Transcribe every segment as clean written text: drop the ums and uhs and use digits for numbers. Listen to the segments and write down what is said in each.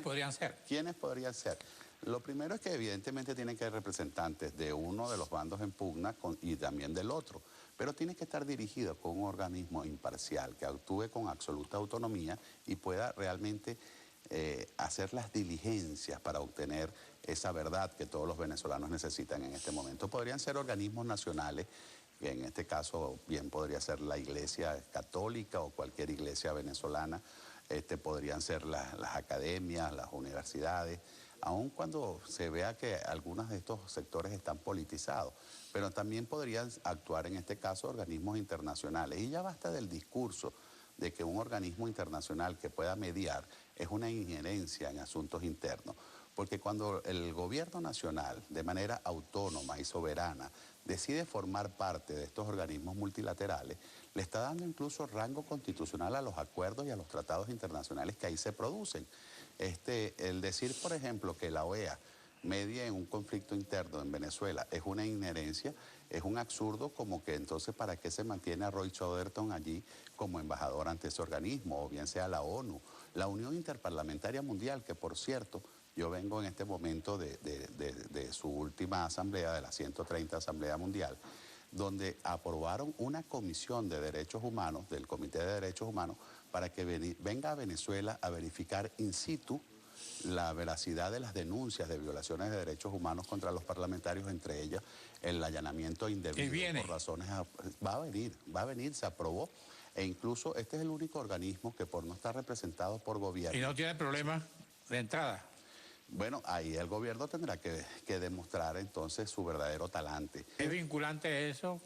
podrían ser? ¿Quiénes podrían ser? Lo primero es que evidentemente tienen que haber representantes de uno de los bandos en pugna y también del otro, pero tiene que estar dirigido con un organismo imparcial que actúe con absoluta autonomía y pueda realmente hacer las diligencias para obtener esa verdad que todos los venezolanos necesitan en este momento. Podrían ser organismos nacionales, que en este caso bien podría ser la Iglesia Católica o cualquier iglesia venezolana, podrían ser las academias, las universidades, aun cuando se vea que algunos de estos sectores están politizados, pero también podrían actuar en este caso organismos internacionales. Y ya basta del discurso de que un organismo internacional que pueda mediar es una injerencia en asuntos internos, porque cuando el gobierno nacional, de manera autónoma y soberana, decide formar parte de estos organismos multilaterales, le está dando incluso rango constitucional a los acuerdos y a los tratados internacionales que ahí se producen. El decir, por ejemplo, que la OEA media en un conflicto interno en Venezuela es una inherencia, es un absurdo, como que entonces ¿para qué se mantiene a Roy Choderton allí como embajador ante ese organismo, o bien sea la ONU, la Unión Interparlamentaria Mundial, que por cierto, yo vengo en este momento de su última asamblea, de la 130 Asamblea Mundial, donde aprobaron una comisión de derechos humanos, del Comité de Derechos Humanos, para que venga a Venezuela a verificar in situ la veracidad de las denuncias de violaciones de derechos humanos contra los parlamentarios, entre ellas el allanamiento indebido por razones... Va a venir, se aprobó, e incluso este es el único organismo que por no estar representado por gobierno... ¿Y no tiene problema de entrada? Bueno, ahí el gobierno tendrá que demostrar entonces su verdadero talante. ¿Es vinculante eso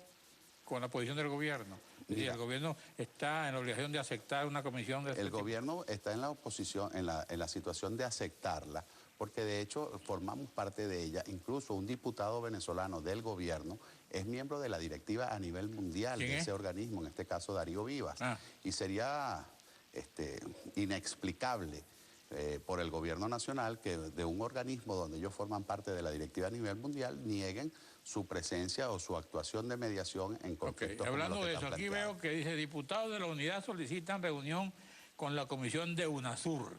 con la posición del gobierno? Es decir, el gobierno está en la obligación de aceptar una comisión de este tipo. El gobierno está en la oposición, en la situación de aceptarla, porque de hecho formamos parte de ella. Incluso un diputado venezolano del gobierno es miembro de la directiva a nivel mundial de ese organismo, en este caso Darío Vivas. Y sería inexplicable por el gobierno nacional que de un organismo donde ellos forman parte de la directiva a nivel mundial nieguen su presencia o su actuación de mediación en conflictos. Hablando de eso, aquí veo que dice: diputados de la unidad solicitan reunión con la comisión de UNASUR.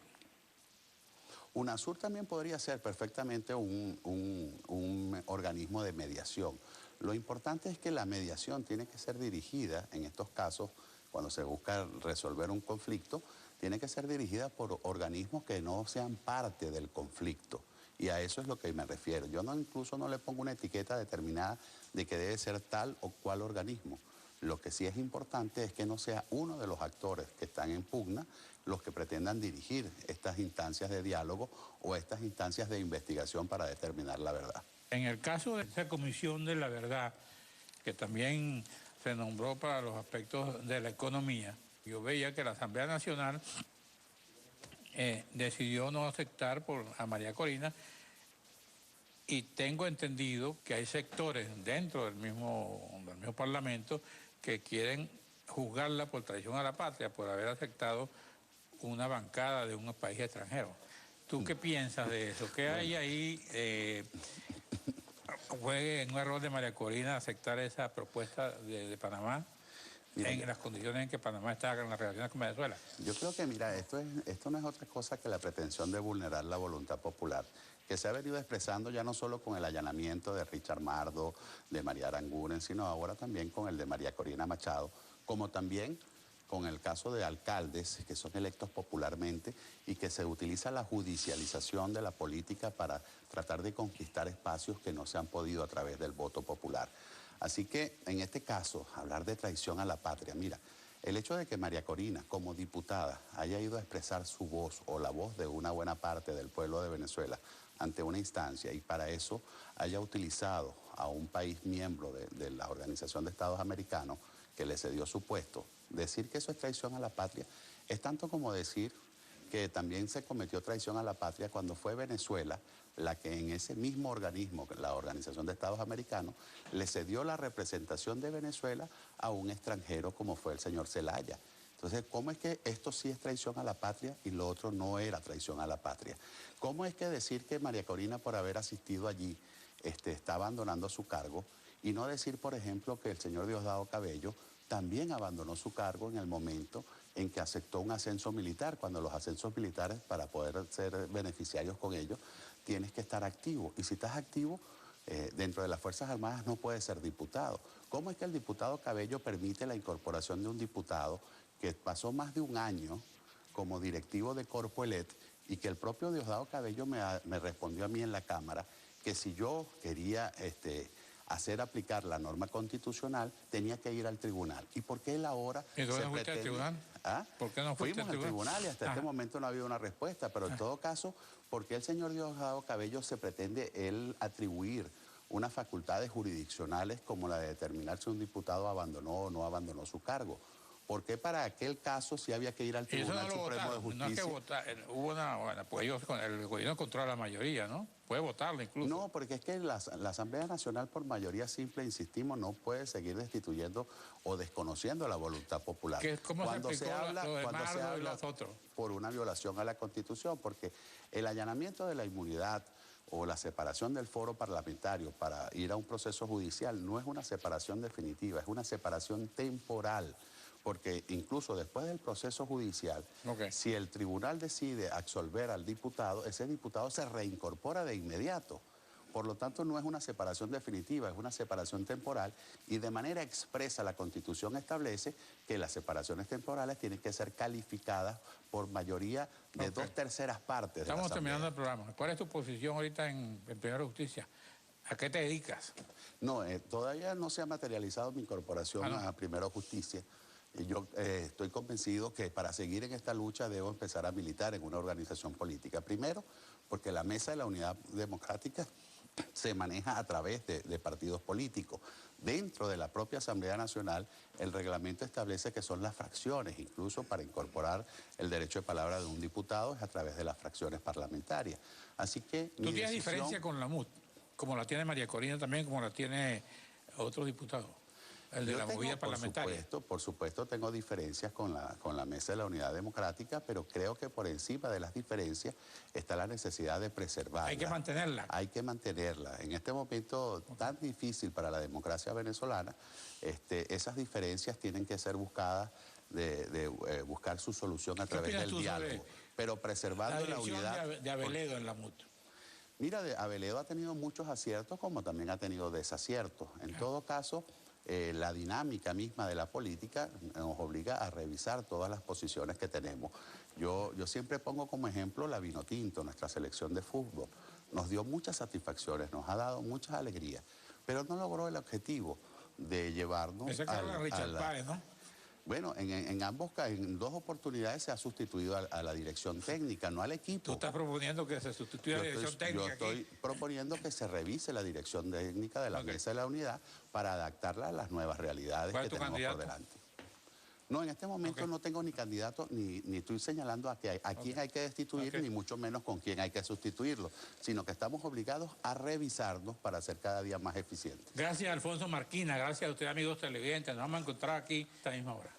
UNASUR también podría ser perfectamente un organismo de mediación. Lo importante es que la mediación tiene que ser dirigida, en estos casos, cuando se busca resolver un conflicto, tiene que ser dirigida por organismos que no sean parte del conflicto. Y a eso es lo que me refiero. Yo incluso no le pongo una etiqueta determinada de que debe ser tal o cual organismo. Lo que sí es importante es que no sea uno de los actores que están en pugna los que pretendan dirigir estas instancias de diálogo o estas instancias de investigación para determinar la verdad. En el caso de esa comisión de la verdad, que también se nombró para los aspectos de la economía, yo veía que la Asamblea Nacional decidió no aceptar a María Corina, y tengo entendido que hay sectores dentro del mismo Parlamento que quieren juzgarla por traición a la patria, por haber aceptado una bancada de un país extranjero. ¿Tú qué piensas de eso? ¿Qué hay ahí? ¿Fue un error de María Corina aceptar esa propuesta de Panamá en las condiciones en que Panamá está en las relaciones con Venezuela? Yo creo que, mira, esto no es otra cosa que la pretensión de vulnerar la voluntad popular, que se ha venido expresando ya no solo con el allanamiento de Richard Mardo, de María Aranguren, sino ahora también con el de María Corina Machado, como también con el caso de alcaldes que son electos popularmente y que se utiliza la judicialización de la política para tratar de conquistar espacios que no se han podido a través del voto popular. Así que, en este caso, hablar de traición a la patria, mira, el hecho de que María Corina, como diputada, haya ido a expresar su voz o la voz de una buena parte del pueblo de Venezuela ante una instancia y para eso haya utilizado a un país miembro de la Organización de Estados Americanos que le cedió su puesto, decir que eso es traición a la patria es tanto como decir que también se cometió traición a la patria cuando fue Venezuela la que en ese mismo organismo, la Organización de Estados Americanos, le cedió la representación de Venezuela a un extranjero como fue el señor Zelaya. Entonces, ¿cómo es que esto sí es traición a la patria y lo otro no era traición a la patria? ¿Cómo es que decir que María Corina, por haber asistido allí, está abandonando su cargo y no decir, por ejemplo, que el señor Diosdado Cabello también abandonó su cargo en el momento en que aceptó un ascenso militar, cuando los ascensos militares, para poder ser beneficiarios con ellos, tienes que estar activo. Y si estás activo, dentro de las Fuerzas Armadas no puedes ser diputado. ¿Cómo es que el diputado Cabello permite la incorporación de un diputado que pasó más de un año como directivo de Corpoelet y que el propio Diosdado Cabello me respondió a mí en la Cámara que si yo quería hacer aplicar la norma constitucional, tenía que ir al tribunal? ¿Y por qué él ahora ¿Y tú no fuiste al tribunal? ¿Ah? ¿Por qué no fuiste Fuimos al tribunal y hasta este momento no ha habido una respuesta, pero en todo caso, ¿por qué el señor Diosdado Cabello se pretende él atribuir unas facultades jurisdiccionales como la de determinar si un diputado abandonó o no abandonó su cargo? ¿Por qué para aquel caso sí había que ir al Tribunal Supremo de Justicia? No es que votar, hubo pues el gobierno controla la mayoría, ¿no? Puede votarla incluso. No, porque es que la Asamblea Nacional por mayoría simple, insistimos, no puede seguir destituyendo o desconociendo la voluntad popular. ¿Cómo cuando se habla por una violación a la Constitución, porque el allanamiento de la inmunidad o la separación del foro parlamentario para ir a un proceso judicial no es una separación definitiva, es una separación temporal. Porque incluso después del proceso judicial, si el tribunal decide absolver al diputado, ese diputado se reincorpora de inmediato. Por lo tanto, no es una separación definitiva, es una separación temporal y de manera expresa la Constitución establece que las separaciones temporales tienen que ser calificadas por mayoría de 2/3 partes. Estamos terminando el programa. ¿Cuál es tu posición ahorita en Primera Justicia? ¿A qué te dedicas? No, todavía no se ha materializado mi incorporación a Primera Justicia. Y yo estoy convencido que para seguir en esta lucha debo empezar a militar en una organización política. Primero, porque la Mesa de la Unidad Democrática se maneja a través de partidos políticos. Dentro de la propia Asamblea Nacional, el reglamento establece que son las fracciones, incluso para incorporar el derecho de palabra de un diputado es a través de las fracciones parlamentarias. Así que ¿Tú tienes diferencia con la MUD? Como la tiene María Corina también, como la tiene otros diputados. El de la movida parlamentaria. Por supuesto, tengo diferencias con la Mesa de la Unidad Democrática, pero creo que por encima de las diferencias está la necesidad de preservarla. Hay que mantenerla. Hay que mantenerla. En este momento tan difícil para la democracia venezolana, esas diferencias tienen que ser buscadas, buscar su solución a través del diálogo, pero preservando la unidad de Aveledo en la MUD. Mira, Aveledo ha tenido muchos aciertos como también ha tenido desaciertos. En todo caso, la dinámica misma de la política nos obliga a revisar todas las posiciones que tenemos. Yo siempre pongo como ejemplo la Vinotinto, nuestra selección de fútbol. Nos dio muchas satisfacciones, nos ha dado muchas alegrías, pero no logró el objetivo de llevarnos a Richard Páez, ¿no? Bueno, en 2 oportunidades se ha sustituido a la dirección técnica, no al equipo. ¿Tú estás proponiendo que se sustituya la dirección técnica? Yo estoy proponiendo que se revise la dirección técnica de la Mesa de la Unidad para adaptarla a las nuevas realidades que tenemos por delante. No, en este momento no tengo ni candidato, ni estoy señalando a quién hay que destituir, ni mucho menos con quién hay que sustituirlo, sino que estamos obligados a revisarnos para ser cada día más eficientes. Gracias, Alfonso Marquina. Gracias a ustedes, amigos televidentes. Nos vamos a encontrar aquí a esta misma hora.